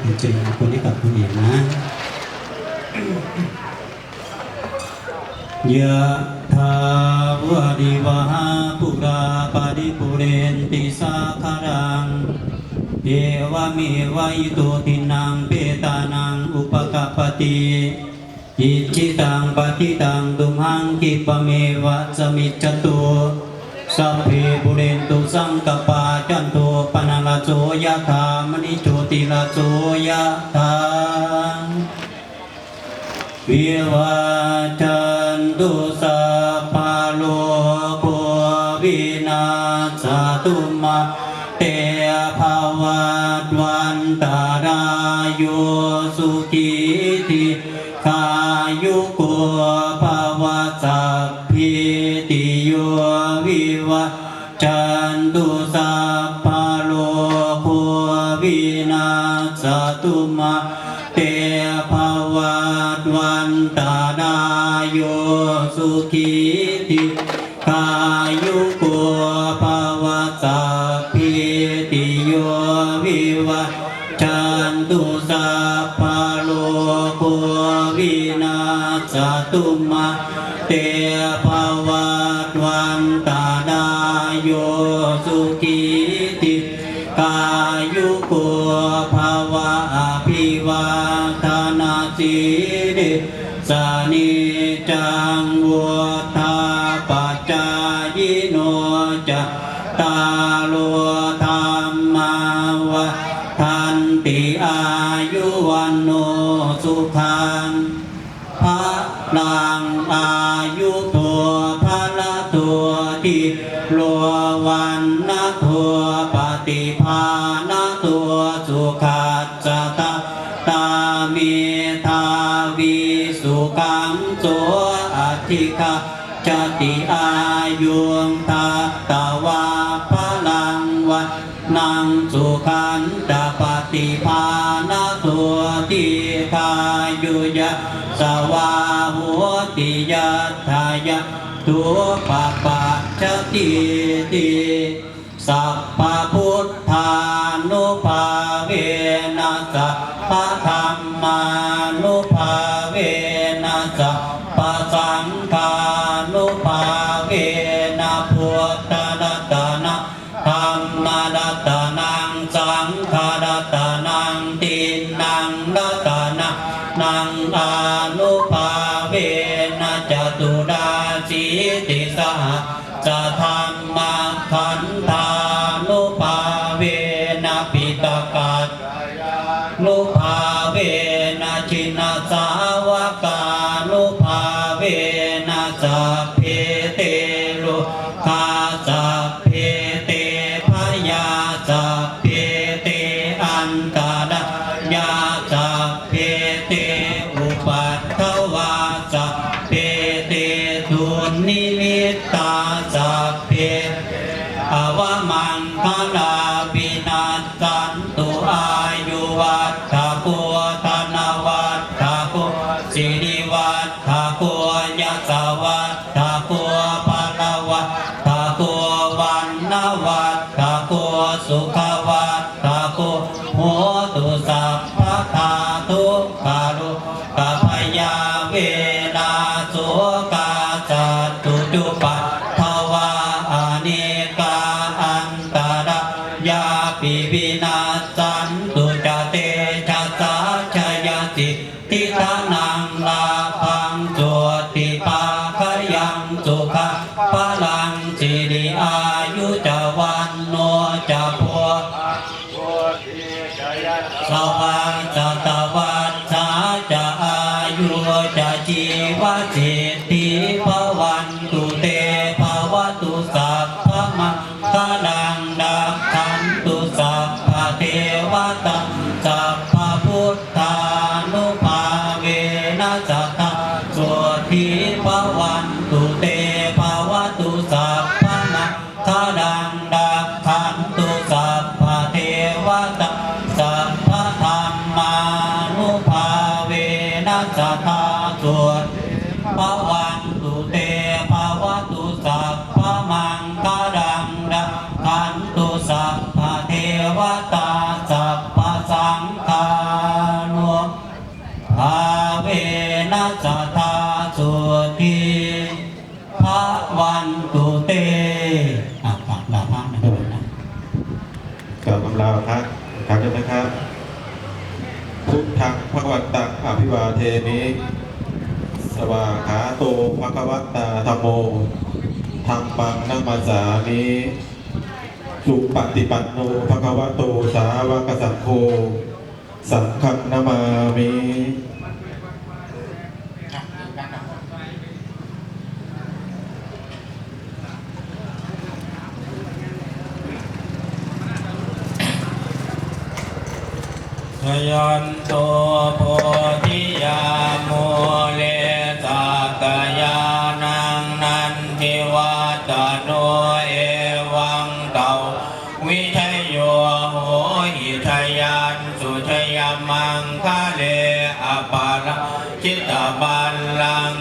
เป็นเจริญคนที่กับคุณเองนะยะถาวะริวหาปุราปาริปุเรนติสาคารังเอวะเมวะอิโตทินังเปตานังอุปกัปปติอิจิตังปฏิตังตุมหังคิปะเมวะสมิจจตุสัพเพปุเรนตุสังกปาจันโทปนะระโสยะถามณิโชติระโสยะถาวิวัจจันตุสัพพะโลกวินาศตุมาเตภวัตวันตารายโยสุขีธิขายุโกภวสัพพิติโยวิวัจจันตุสัพพะโลกวินาศตุมาเตภวัตวันตารายโยสุขีธิขายุโกภวสัพพิติโยวิวัจจันตุสัพพะโลกวินาศตุมาเตภวัตวันตารายโยสุขีธิขายุโกภวะอภิวาทนาสิริสานิจังวุฒาปัจจายโนจะตาโลธรรมาวะทันติอายุวันโนสุขังพระลังอายุตัวพระละตัวที่โลวันนะตัวปฏิภาณตัวสุขัสสะตาเมธาวิสุขังโสอธิกาจติอายุงตาตวาพลังวัดนังสุขันตปฏิภาณตัวที่กายุยะสวาหัวติยัตถายะตัวปะปัจจติติสัพพะพุทธานุภาเวนัสสะพะธรรมานุภาเวนัสสะพะสังฆานุภาเวนะพุทธรัตนะธัมมรัตนังสังฆรัตนังตินังรัตนะนังอนุภาเวนะจตุราสีติสหจะธรรมขันธานุภาเวนะปิตกัสนุภาเวนะชินสาวกานุภาเวนะสัพเพเตโลกาสัพเพเตพยาสัพเพเตอันตรายาสัพเพเตอุปัฏฐวาสัพเพเตทุนิมิตตาสัพเพอวมังคลาวินัสสันตุอายุวัฏฐะโกธนวัฏฐะโกสิริวัฏฐะโกยะสวัฏฐะโกภะละวัฏฐะโกวันนะวัฏฐะโกสุขวัฏฐะโกโหตุสัพพะทาทุกขารุกัพยาเวนาโสกาสัตตุจุปัฏฐวาอเนกาอันตรายาปิวินาสันตุจเตชะสาชยสิทิทานังลาภังโสติปาคยังสุขะพลังสิริอายุจวันโนจะพัวสวัสดิ์ตวัฏสาจะอายุจะชีวสิทธิภวันตุเตภวตุสัพพะมังคลังดักขันตุสัพพะเทวตาสัพพะพุทธานุภาเวนัสสะสุทิภวันตุเตภวตุสัพพะมังคลังดักขันตุสัพพะเทวตาสัพพะธรรมานุภาเวนัสสะสุภวันตุเตภวตุสัพพะมังคลังดักขันตุสัพพะเทวตาสัพพะสังฆา ด้วยนะครับพุทธังภควตังอภิวาเทมิสวากขาโตภควตาธัมโมธัมมังนัมมัสสามิสุปฏิปันโนภควโตสาวกสังโฆสังฆังนามามิ ชยันโตโพธิยาโมเลสักยานังนันทิวัตโนเอวังเตาวิทยโยโหหิทยันสุชยมังคะเลอปาระจิตบัลลัง